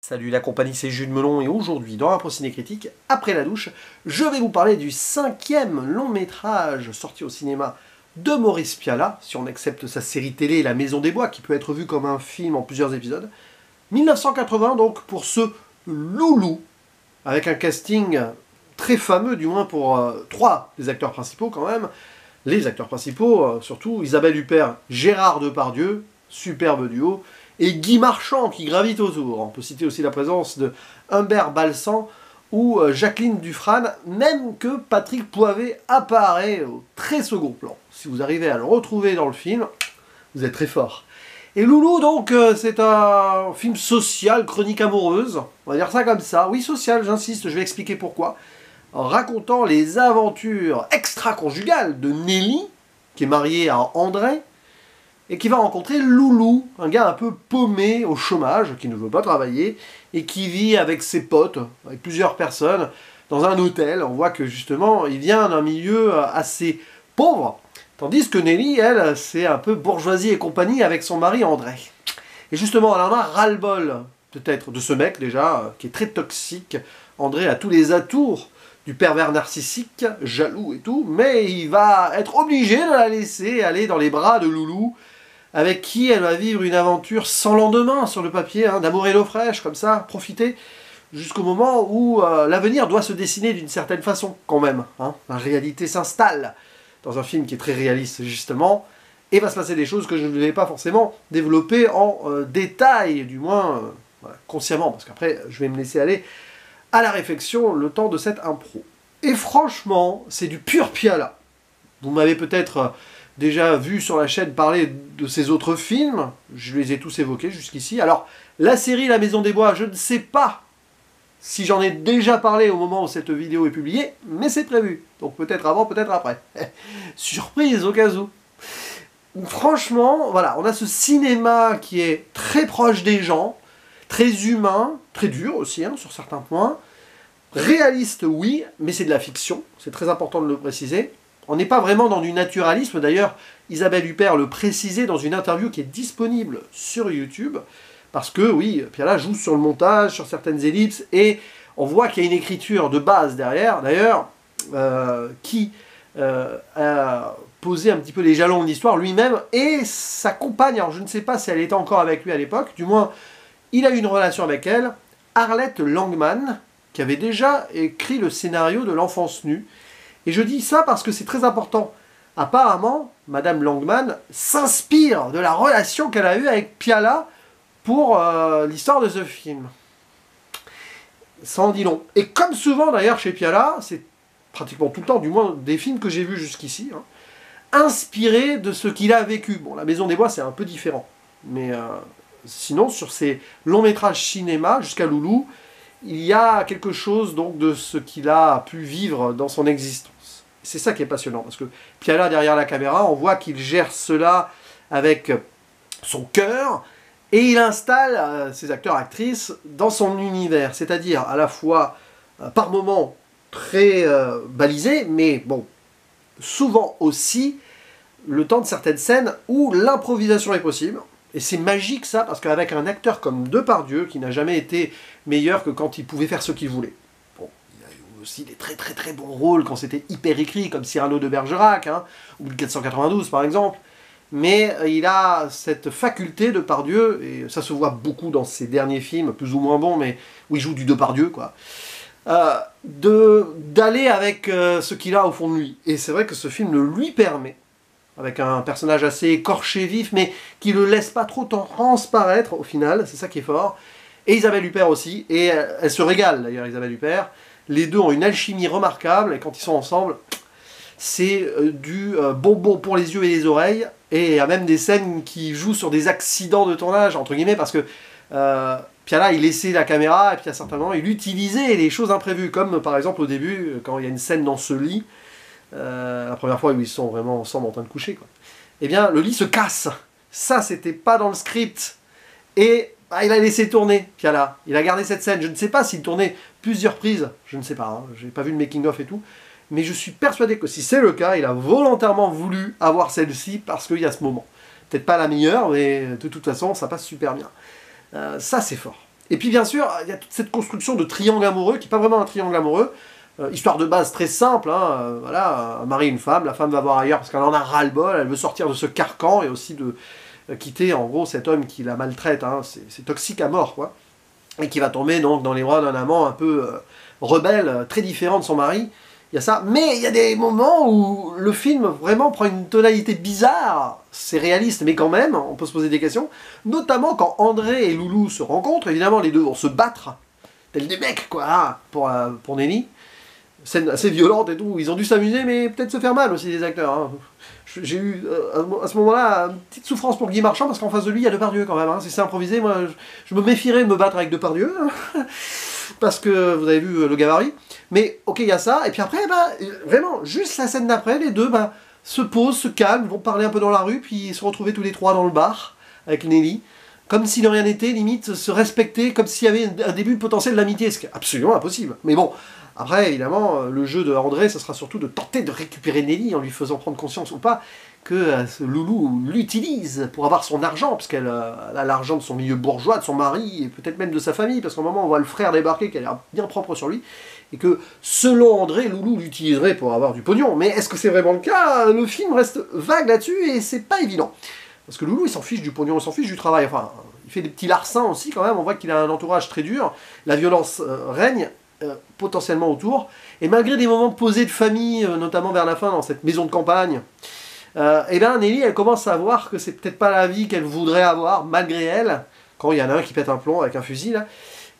Salut la compagnie, c'est Jules Melon et aujourd'hui dans Impro Ciné Critique, après la douche, je vais vous parler du 5e long métrage sorti au cinéma de Maurice Pialat, si on accepte sa série télé La Maison des Bois, qui peut être vue comme un film en plusieurs épisodes. 1980 donc pour ce loulou, avec un casting très fameux, du moins pour 3 des acteurs principaux quand même. Les acteurs principaux, surtout Isabelle Huppert, Gérard Depardieu, superbe duo, et Guy Marchand qui gravite autour. On peut citer aussi la présence de Humbert Balsan ou Jacqueline Dufresne, même que Patrick Poivet apparaît au très second plan. Si vous arrivez à le retrouver dans le film, vous êtes très fort. Et Loulou, donc, c'est un film social, chronique amoureuse, on va dire ça comme ça. Oui, social, j'insiste, je vais expliquer pourquoi. En racontant les aventures extra-conjugales de Nelly, qui est mariée à André, et qui va rencontrer Loulou, un gars un peu paumé au chômage, qui ne veut pas travailler, et qui vit avec ses potes, avec plusieurs personnes, dans un hôtel. On voit que justement, il vient d'un milieu assez pauvre, tandis que Nelly, elle, c'est un peu bourgeoisie et compagnie avec son mari André. Et justement, elle en a ras-le-bol, peut-être, de ce mec déjà, qui est très toxique. André a tous les atours du pervers narcissique, jaloux et tout, mais il va être obligé de la laisser aller dans les bras de Loulou, avec qui elle va vivre une aventure sans lendemain sur le papier, hein, d'amour et d'eau fraîche, comme ça, profiter, jusqu'au moment où l'avenir doit se dessiner d'une certaine façon, quand même. Hein. La réalité s'installe dans un film qui est très réaliste, justement, et va se passer des choses que je ne vais pas forcément développer en détail, du moins voilà, consciemment, parce qu'après, je vais me laisser aller à la réflexion le temps de cette impro. Et franchement, c'est du pur Pialat. Vous m'avez peut-être déjà vu sur la chaîne parler de ses autres films, je les ai tous évoqués jusqu'ici. Alors, la série La Maison des Bois, je ne sais pas si j'en ai déjà parlé au moment où cette vidéo est publiée, mais c'est prévu. Donc peut-être avant, peut-être après. Surprise au cas où. Franchement, voilà, on a ce cinéma qui est très proche des gens, très humain, très dur aussi hein, sur certains points. Réaliste, oui, mais c'est de la fiction, c'est très important de le préciser. On n'est pas vraiment dans du naturalisme, d'ailleurs, Isabelle Huppert le précisait dans une interview qui est disponible sur YouTube, parce que, oui, Pialat joue sur le montage, sur certaines ellipses, et on voit qu'il y a une écriture de base derrière, d'ailleurs, qui a posé un petit peu les jalons de l'histoire lui-même, et sa compagne, alors je ne sais pas si elle était encore avec lui à l'époque, du moins, il a eu une relation avec elle, Arlette Langman, qui avait déjà écrit le scénario de L'Enfance nue. Et je dis ça parce que c'est très important. Apparemment, Madame Langman s'inspire de la relation qu'elle a eue avec Pialat pour l'histoire de ce film. Ça en dit long. Et comme souvent d'ailleurs chez Pialat, c'est pratiquement tout le temps, du moins des films que j'ai vus jusqu'ici, hein, inspiré de ce qu'il a vécu. Bon, La Maison des Bois, c'est un peu différent. Mais sinon, sur ces longs métrages cinéma, jusqu'à Loulou, il y a quelque chose donc de ce qu'il a pu vivre dans son existence. C'est ça qui est passionnant, parce que Pialat, derrière la caméra, on voit qu'il gère cela avec son cœur, et il installe ses acteurs-actrices dans son univers, c'est-à-dire à la fois, par moments, très balisé, mais bon, souvent aussi, le temps de certaines scènes où l'improvisation est possible. Et c'est magique ça, parce qu'avec un acteur comme Depardieu, qui n'a jamais été meilleur que quand il pouvait faire ce qu'il voulait. Bon, il a eu aussi des très très très bons rôles quand c'était hyper écrit, comme Cyrano de Bergerac, hein, ou 1492 par exemple. Mais il a cette faculté, Depardieu, et ça se voit beaucoup dans ses derniers films, plus ou moins bons, mais où il joue du Depardieu, quoi, d'aller avec ce qu'il a au fond de lui. Et c'est vrai que ce film le lui permet, avec un personnage assez écorché vif, mais qui ne le laisse pas trop transparaître au final, c'est ça qui est fort. Et Isabelle Huppert aussi, et elle se régale d'ailleurs, Isabelle Huppert. Les deux ont une alchimie remarquable, et quand ils sont ensemble, c'est du bonbon pour les yeux et les oreilles, et il y a même des scènes qui jouent sur des accidents de tournage, entre guillemets, parce que Pialat, il laissait la caméra, et puis à certains moments, il utilisait les choses imprévues, comme par exemple au début, quand il y a une scène dans ce lit, la première fois où ils sont vraiment ensemble en train de coucher, quoi. Eh bien, le lit se casse. Ça, c'était pas dans le script. Et il a laissé tourner, Pialat. Il a gardé cette scène. Je ne sais pas s'il tournait plusieurs prises. Je ne sais pas. Hein. J'ai pas vu le making-of et tout. Mais je suis persuadé que si c'est le cas, il a volontairement voulu avoir celle-ci parce qu'il y a ce moment. Peut-être pas la meilleure, mais de toute façon, ça passe super bien. Ça, c'est fort. Et puis bien sûr, il y a toute cette construction de triangle amoureux, qui n'est pas vraiment un triangle amoureux, histoire de base très simple, hein, voilà, un mari et une femme, la femme va voir ailleurs parce qu'elle en a ras-le-bol, elle veut sortir de ce carcan, et aussi de quitter en gros cet homme qui la maltraite, hein, c'est toxique à mort, quoi, et qui va tomber donc dans les bras d'un amant un peu rebelle, très différent de son mari. Il y a ça, mais il y a des moments où le film vraiment prend une tonalité bizarre, c'est réaliste, mais quand même, on peut se poser des questions, notamment quand André et Loulou se rencontrent, évidemment les deux vont se battre, tels des mecs, quoi, hein, pour Nelly. Scène assez violente et tout, ils ont dû s'amuser, mais peut-être se faire mal aussi, les acteurs. Hein. J'ai eu, à ce moment-là, une petite souffrance pour Guy Marchand, parce qu'en face de lui, il y a Depardieu quand même. Hein. Si c'est improvisé, moi, je me méfierais de me battre avec Depardieu, hein, parce que vous avez vu le gabarit. Mais ok, il y a ça, et puis après, bah, vraiment, juste la scène d'après, les deux bah, se posent, se calment, vont parler un peu dans la rue, puis se retrouver tous les trois dans le bar, avec Nelly, comme si de rien n'était, limite, se respecter, comme s'il y avait un début potentiel d'amitié, ce qui est absolument impossible. Mais bon, après, évidemment, le jeu de André, ce sera surtout de tenter de récupérer Nelly, en lui faisant prendre conscience ou pas, que ce Loulou l'utilise pour avoir son argent, parce qu'elle a l'argent de son milieu bourgeois, de son mari, et peut-être même de sa famille, parce qu'au moment où on voit le frère débarquer, qui a l'air bien propre sur lui, et que, selon André, Loulou l'utiliserait pour avoir du pognon. Mais est-ce que c'est vraiment le cas? Le film reste vague là-dessus, et c'est pas évident. Parce que Loulou, il s'en fiche du pognon, il s'en fiche du travail, enfin, il fait des petits larcins aussi, quand même, on voit qu'il a un entourage très dur, la violence règne, potentiellement autour, et malgré des moments posés de famille, notamment vers la fin, dans cette maison de campagne, et bien Nelly, elle commence à voir que c'est peut-être pas la vie qu'elle voudrait avoir, malgré elle, quand il y en a un qui pète un plomb avec un fusil, là.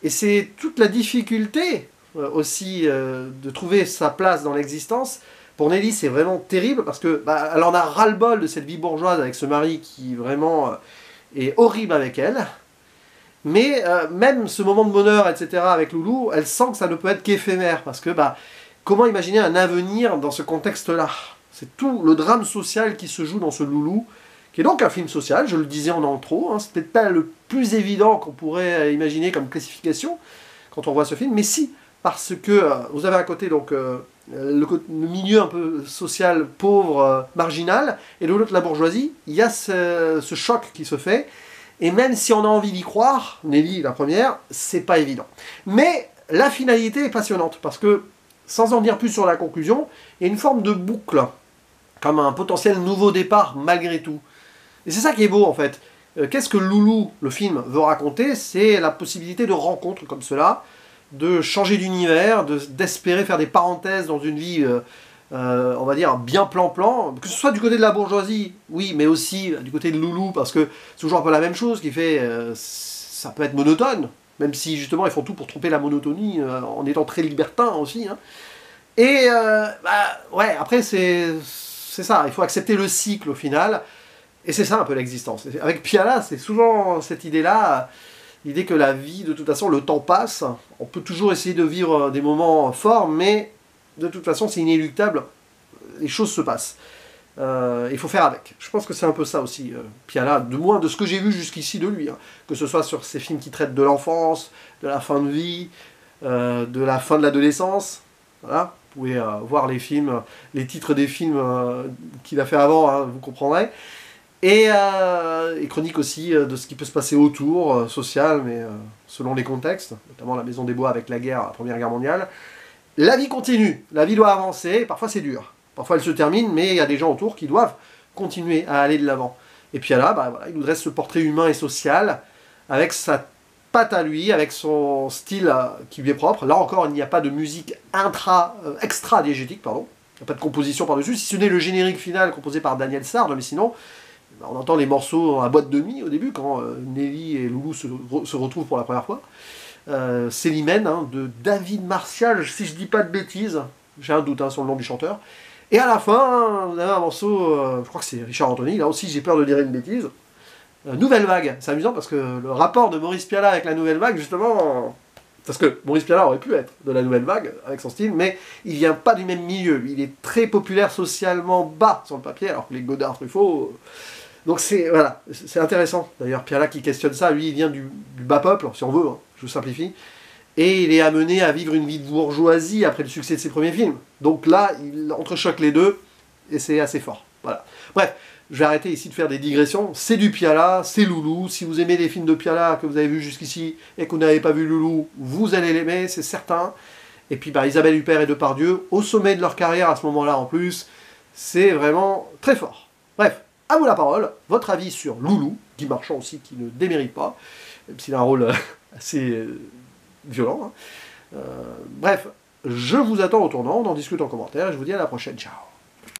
Et c'est toute la difficulté, aussi, de trouver sa place dans l'existence. Pour Nelly, c'est vraiment terrible, parce que bah, elle en a ras-le-bol de cette vie bourgeoise avec ce mari qui, vraiment, est horrible avec elle. Mais même ce moment de bonheur, etc., avec Loulou, elle sent que ça ne peut être qu'éphémère, parce que bah, comment imaginer un avenir dans ce contexte-là? C'est tout le drame social qui se joue dans ce Loulou, qui est donc un film social, je le disais en intro, hein, c'est peut-être pas le plus évident qu'on pourrait imaginer comme classification quand on voit ce film, mais si, parce que vous avez à côté donc, le milieu un peu social, pauvre, marginal, et de l'autre la bourgeoisie, il y a ce choc qui se fait. Et même si on a envie d'y croire, Nelly, la première, c'est pas évident. Mais la finalité est passionnante, parce que, sans en dire plus sur la conclusion, il y a une forme de boucle, comme un potentiel nouveau départ, malgré tout. Et c'est ça qui est beau, en fait. Qu'est-ce que Loulou, le film, veut raconter? C'est la possibilité de rencontres comme cela, de changer d'univers, d'espérer faire des parenthèses dans une vie... on va dire bien plan-plan, que ce soit du côté de la bourgeoisie, oui, mais aussi du côté de Loulou, parce que c'est toujours un peu la même chose qui fait, ça peut être monotone, même si justement ils font tout pour tromper la monotonie, en étant très libertins aussi, hein. Et, bah, ouais, après c'est ça, il faut accepter le cycle au final, et c'est ça un peu l'existence. Avec Piala, c'est souvent cette idée-là, l'idée que la vie, de toute façon, le temps passe, on peut toujours essayer de vivre des moments forts, mais de toute façon, c'est inéluctable, les choses se passent. Il faut faire avec. Je pense que c'est un peu ça aussi, Piala, de moins de ce que j'ai vu jusqu'ici de lui, hein. Que ce soit sur ces films qui traitent de l'enfance, de la fin de vie, de la fin de l'adolescence. Voilà, vous pouvez voir les films, les titres des films qu'il a fait avant, hein, vous comprendrez. Et chronique aussi de ce qui peut se passer autour, social, mais selon les contextes, notamment la Maison des Bois avec la guerre, la Première Guerre mondiale. La vie continue, la vie doit avancer, parfois c'est dur. Parfois elle se termine, mais il y a des gens autour qui doivent continuer à aller de l'avant. Et puis là, bah, voilà, il nous dresse ce portrait humain et social, avec sa patte à lui, avec son style qui lui est propre. Là encore, il n'y a pas de musique extra-diégétique, pardon. Il n'y a pas de composition par-dessus, si ce n'est le générique final composé par Daniel Sard, mais sinon, bah, on entend les morceaux à boîte de nuit au début, quand Nelly et Loulou se retrouvent pour la première fois. Célimène, hein, de David Martial, si je dis pas de bêtises, j'ai un doute, hein, sur le nom du chanteur. Et à la fin, vous avez un morceau, je crois que c'est Richard Anthony, là aussi j'ai peur de dire une bêtise. Nouvelle Vague, c'est amusant parce que le rapport de Maurice Piala avec la Nouvelle Vague, justement, parce que Maurice Piala aurait pu être de la Nouvelle Vague avec son style, mais il vient pas du même milieu, il est très populaire socialement bas sur le papier, alors que les Godard, Truffaut... Donc c'est voilà, c'est intéressant. D'ailleurs, Piala qui questionne ça, lui il vient du bas peuple, si on veut, hein, je simplifie. Et il est amené à vivre une vie de bourgeoisie après le succès de ses premiers films. Donc là, il entrechoque les deux, et c'est assez fort. Voilà. Bref, Je vais arrêter ici de faire des digressions. C'est du Piala, c'est Loulou. Si vous aimez les films de Piala que vous avez vus jusqu'ici et que vous n'avez pas vu Loulou, vous allez l'aimer, c'est certain. Et puis Isabelle Huppert et Depardieu, au sommet de leur carrière à ce moment-là en plus, c'est vraiment très fort. Bref, à vous la parole. Votre avis sur Loulou, Guy Marchand aussi qui ne démérite pas, même s'il a un rôle assez violent. Bref, je vous attends au tournant, on en discute en commentaire et je vous dis à la prochaine. Ciao.